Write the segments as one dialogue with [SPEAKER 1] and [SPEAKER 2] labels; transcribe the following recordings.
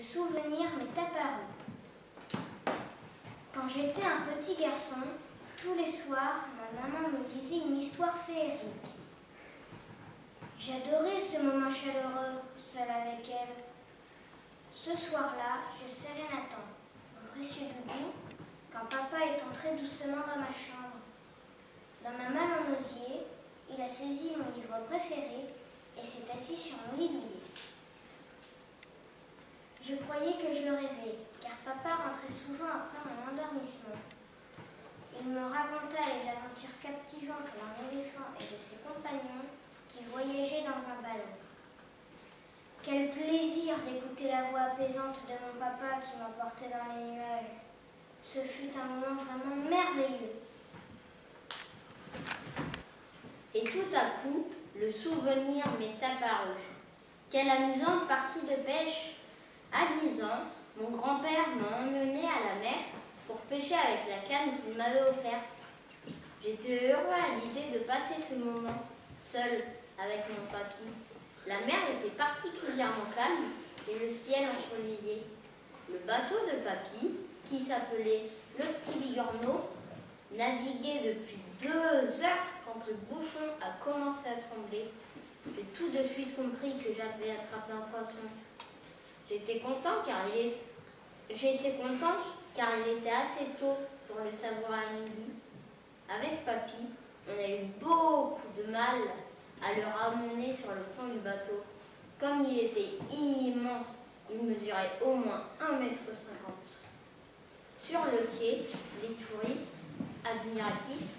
[SPEAKER 1] souvenir m'est apparu. Quand j'étais un petit garçon, tous les soirs, ma maman me lisait une histoire féerique. J'adorais ce moment chaleureux, seul avec elle. Ce soir-là, je serrais Nathan, mon précieux doudou, quand papa est entré doucement dans ma chambre. Dans ma malle en osier, il a saisi mon livre préféré et s'est assis sur mon lit douillet. Je croyais que je rêvais, car papa rentrait souvent après mon endormissement. Il me raconta les aventures captivantes d'un éléphant et de ses compagnons qui voyageaient dans un ballon. Quel plaisir d'écouter la voix apaisante de mon papa qui m'emportait dans les nuages. Ce fut un moment vraiment merveilleux.
[SPEAKER 2] Et tout à coup, le souvenir m'est apparu. Quelle amusante partie de pêche! À 10 ans, mon grand-père m'a emmené à la mer pour pêcher avec la canne qu'il m'avait offerte. J'étais heureux à l'idée de passer ce moment seul avec mon papy. La mer était particulièrement calme et le ciel ensoleillé. Le bateau de papy, qui s'appelait le Petit Bigorneau, naviguait depuis 2 heures quand le bouchon a commencé à trembler. J'ai tout de suite compris que j'avais attrapé un poisson. J'étais content car il était assez tôt pour le savoir à midi. Avec papy, on a eu beaucoup de mal à le ramener sur le pont du bateau. Comme il était immense, il mesurait au moins 1,50 m. Sur le quai, les touristes, admiratifs,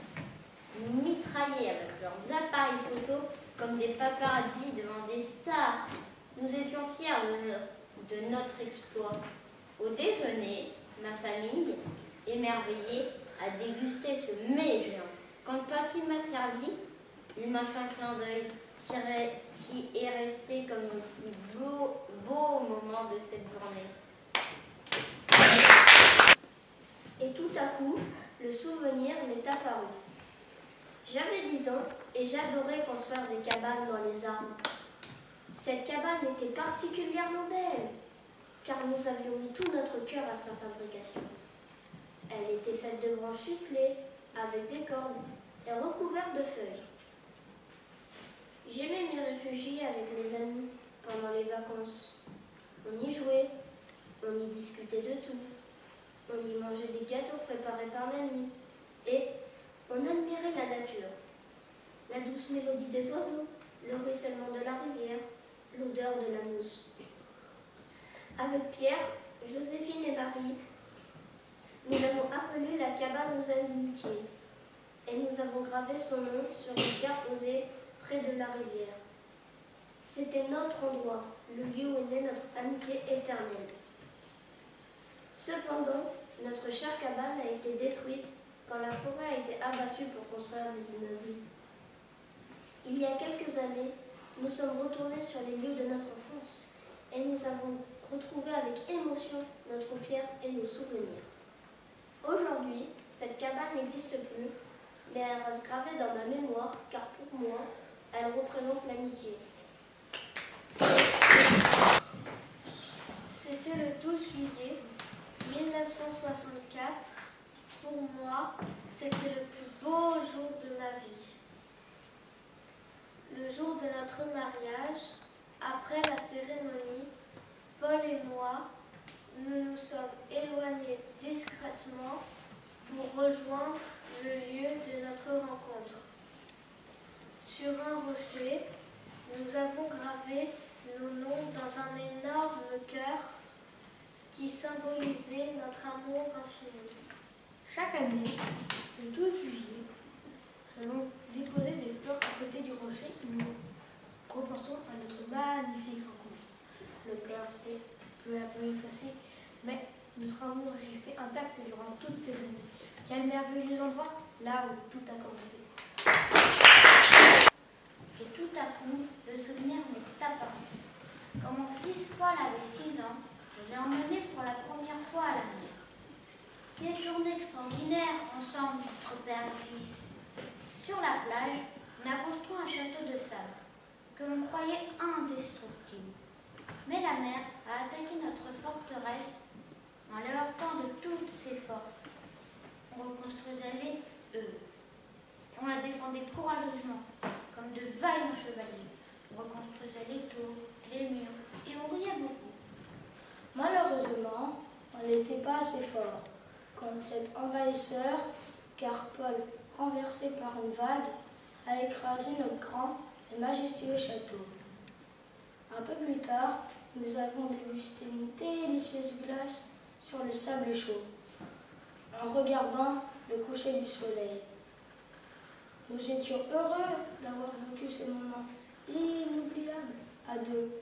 [SPEAKER 2] nous mitraillaient avec leurs appareils photo comme des paparazzis devant des stars. Nous étions fiers de notre exploit. Au déjeuner, ma famille, émerveillée, a dégusté ce mets géant. Quand papy m'a servi, il m'a fait un clin d'œil qui est resté comme le plus beau moment de cette journée.
[SPEAKER 3] Et tout à coup, le souvenir m'est apparu. J'avais 10 ans et j'adorais construire des cabanes dans les arbres. Cette cabane était particulièrement belle, car nous avions mis tout notre cœur à sa fabrication. Elle était faite de branches ficelées, avec des cordes et recouverte de feuilles. J'aimais m'y réfugier avec mes amis pendant les vacances. On y jouait, on y discutait de tout. On y mangeait des gâteaux préparés par mamie. Et on admirait la nature. La douce mélodie des oiseaux, le ruissellement de la rivière, l'odeur de la mousse. Avec Pierre, Joséphine et Marie, nous l'avons appelée la cabane aux amitiés. Et nous avons gravé son nom sur une pierre posée près de la rivière. C'était notre endroit, le lieu où est née notre amitié éternelle. Cependant, notre chère cabane a été détruite quand la forêt a été abattue pour construire des immeubles. Il y a quelques années, nous sommes retournés sur les lieux de notre enfance et nous avons retrouvé avec émotion notre pierre et nos souvenirs. Aujourd'hui, cette cabane n'existe plus, mais elle reste gravée dans ma mémoire car pour moi, elle représente l'amitié.
[SPEAKER 4] C'était le 12 juillet 1964. Pour moi, c'était le plus beau jour de ma vie. Le jour de notre mariage, après la cérémonie, Paul et moi, nous nous sommes éloignés discrètement pour rejoindre le lieu de notre rencontre. Sur un rocher, nous avons gravé nos noms dans un énorme cœur qui symbolisait notre amour infini.
[SPEAKER 5] Chaque année, le 12 juillet, nous allons déposer des fleurs à côté du rocher et nous repensons à notre magnifique rencontre. Le cœur s'est peu à peu effacé, mais notre amour est resté intact durant toutes ces années. Quel merveilleux endroit, là où tout a commencé.
[SPEAKER 1] Et tout à coup, le souvenir m'est apparu. Quand mon fils Paul avait 6 ans, je l'ai emmené pour la première fois à la mer. Quelle journée extraordinaire ensemble, notre père et fils. Sur la plage, on a construit un château de sable que l'on croyait indestructible.
[SPEAKER 6] Mais la mer a attaqué notre forteresse en la heurtant de toutes ses forces. On reconstruisait les on la défendait courageusement, comme de vaillants chevaliers. On reconstruisait les tours, les murs, et on riait beaucoup.
[SPEAKER 5] Malheureusement, on n'était pas assez fort contre cet envahisseur, car Paul, renversé par une vague, a écrasé notre grand et majestueux château. Un peu plus tard, nous avons dégusté une délicieuse glace sur le sable chaud, en regardant le coucher du soleil. Nous étions heureux d'avoir vécu ces moments inoubliables à deux.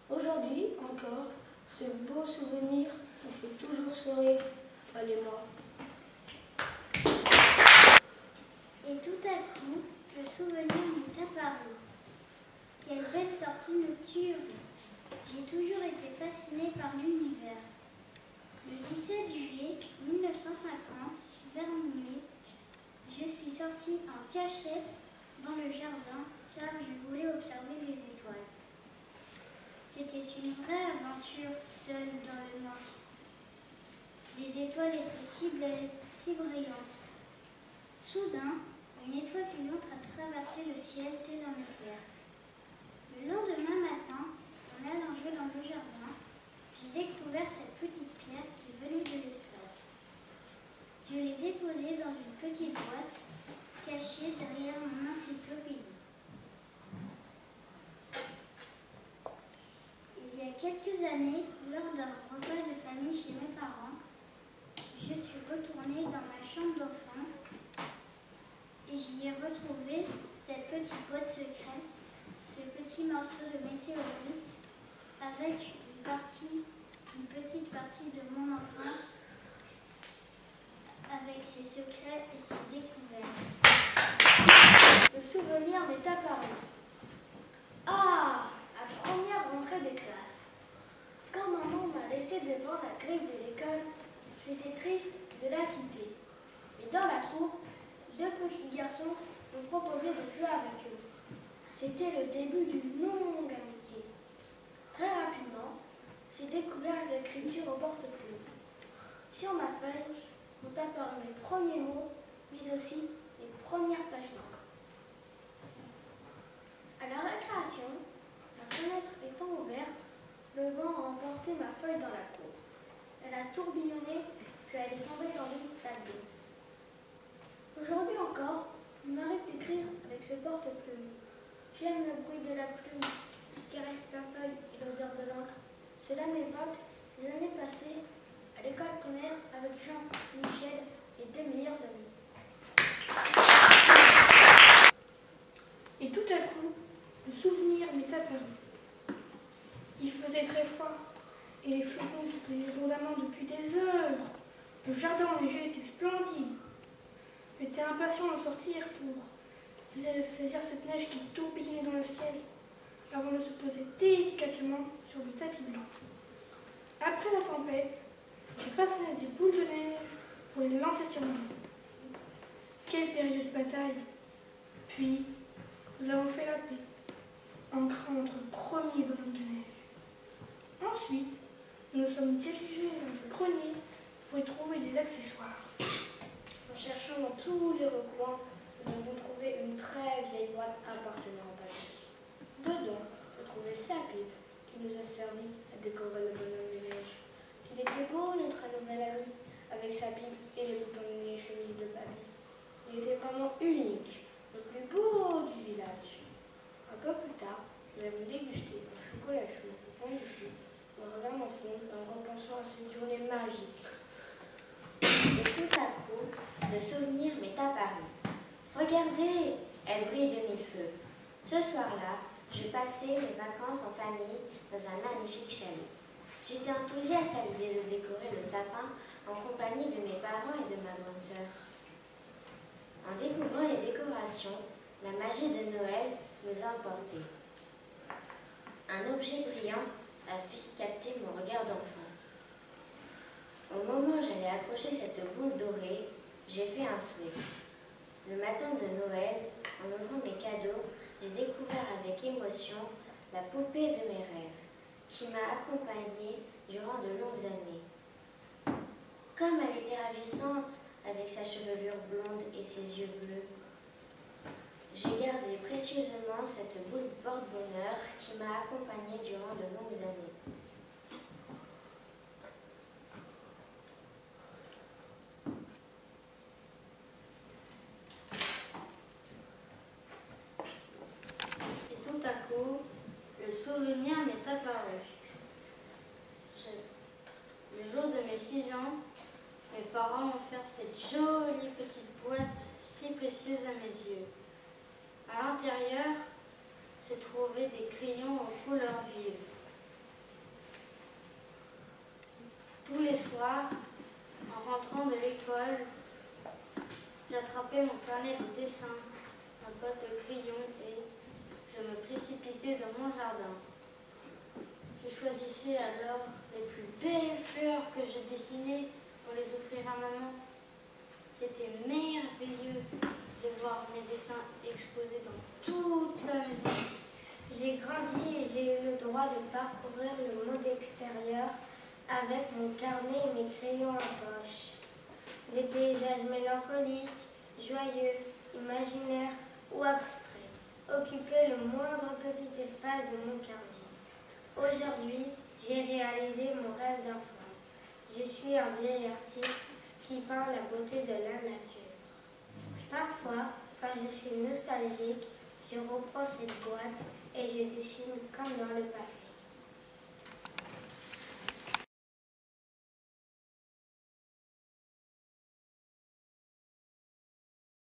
[SPEAKER 5] Aujourd'hui encore, ce beau souvenir nous fait toujours sourire, Paul et moi.
[SPEAKER 1] Et tout à coup, le souvenir m'est apparu. Quelle belle sortie nocturne! J'ai toujours été fascinée par l'univers. Le 17 juillet 1950, vers minuit, je suis sortie en cachette dans le jardin car je voulais observer les étoiles. C'était une vraie aventure, seule dans le noir. Les étoiles étaient si belles, si brillantes. Soudain, une étoile filante a traversé le ciel tel un éclair. Le lendemain matin, en allant jouer dans le jardin, j'ai découvert cette petite pierre qui venait de l'espace. Je l'ai déposée dans une petite boîte cachée derrière mon encyclopédie. Il y a quelques années, lors d'un repas de famille chez mes parents, je suis retournée dans ma chambre d'enfant et j'y ai retrouvé cette petite boîte secrète, ce petit morceau de météorite avec une petite partie de mon enfance, avec ses secrets et ses découvertes.
[SPEAKER 5] Le souvenir m'est apparu. Ah, la première rentrée des classes. Quand maman m'a laissé devant la grille de l'école, j'étais triste de la quitter. Mais dans la cour, deux petits garçons m'ont proposé de jouer avec eux. C'était le début d'une longue amitié. Très rapidement, j'ai découvert l'écriture au porte-plume. Sur ma feuille ont apparu mes premiers mots, mais aussi les premières taches d'encre. À la récréation, la fenêtre étant ouverte, le vent a emporté ma feuille dans la cour. Elle a tourbillonné, puis elle est tombée dans une flaque d'eau. Aujourd'hui encore, il m'arrive d'écrire avec ce porte-plume. J'aime le bruit de la plume qui caresse la feuille et l'odeur de l'encre. Cela m'évoque les années passées à l'école primaire avec Jean, Michel et des meilleurs amis. Et tout à coup, le souvenir m'est apparu. Il faisait très froid et les flocons tombaient lourdement depuis des heures. Le jardin enneigé était splendide. J'étais impatient d'en sortir pour saisir cette neige qui tourbillonnait dans le ciel avant de se poser délicatement sur le tapis blanc. Après la tempête, j'ai façonné des boules de neige pour les lancer sur moi. Quelle périlleuse bataille! Puis, nous avons fait la paix en créant notre premier bonhomme de neige. Ensuite, nous nous sommes dirigés vers le grenier pour y trouver des accessoires. En cherchant dans tous les recoins, nous avons trouvé une très vieille boîte appartenant au papy. Dedans, je trouvais sa pipe qui nous a servi à décorer le bonhomme de neige. Il était beau, notre nouvel ami, avec sa pipe et les boutons de neige chemises de papy. Il était vraiment unique, le plus beau du village. Un peu plus tard, nous avons dégusté un chocolat chaud au pain de chou, en regardant fondre en repensant à cette journée magique.
[SPEAKER 2] Et tout à coup, le souvenir m'est apparu. Regardez, elle brille de mille feux. Ce soir-là, je passais mes vacances en famille dans un magnifique chalet. J'étais enthousiaste à l'idée de décorer le sapin en compagnie de mes parents et de ma grande sœur. En découvrant les décorations, la magie de Noël nous a emportés. Un objet brillant a vite capté mon regard d'enfant. Au moment où j'allais accrocher cette boule dorée, j'ai fait un souhait. Le matin de Noël, en ouvrant mes cadeaux, j'ai découvert avec émotion la poupée de mes rêves.
[SPEAKER 3] qui m'a accompagnée durant de longues années. Comme elle était ravissante avec sa chevelure blonde et ses yeux bleus, j'ai gardé précieusement cette boule porte-bonheur qui m'a accompagnée durant de longues années. Et tout à coup, le souvenir m'est apparu. Le jour de mes 6 ans, mes parents m'ont offert cette jolie petite boîte si précieuse à mes yeux. À l'intérieur se trouvaient des crayons aux couleurs vives. Tous les soirs, en rentrant de l'école, j'attrapais mon carnet de dessin, ma boîte de crayons et je me précipitais dans mon jardin. Je choisissais alors les plus belles fleurs que je dessinais pour les offrir à maman. C'était merveilleux de voir mes dessins exposés dans toute la maison.
[SPEAKER 1] J'ai grandi et j'ai eu le droit de parcourir le monde extérieur avec mon carnet et mes crayons en poche. Des paysages mélancoliques, joyeux, imaginaires ou abstraits occupaient le moindre petit espace de mon carnet. Aujourd'hui, j'ai réalisé mon rêve d'enfant. Je suis un vieil artiste qui peint la beauté de la nature. Parfois, quand je suis nostalgique, je reprends cette boîte et je dessine comme dans le passé.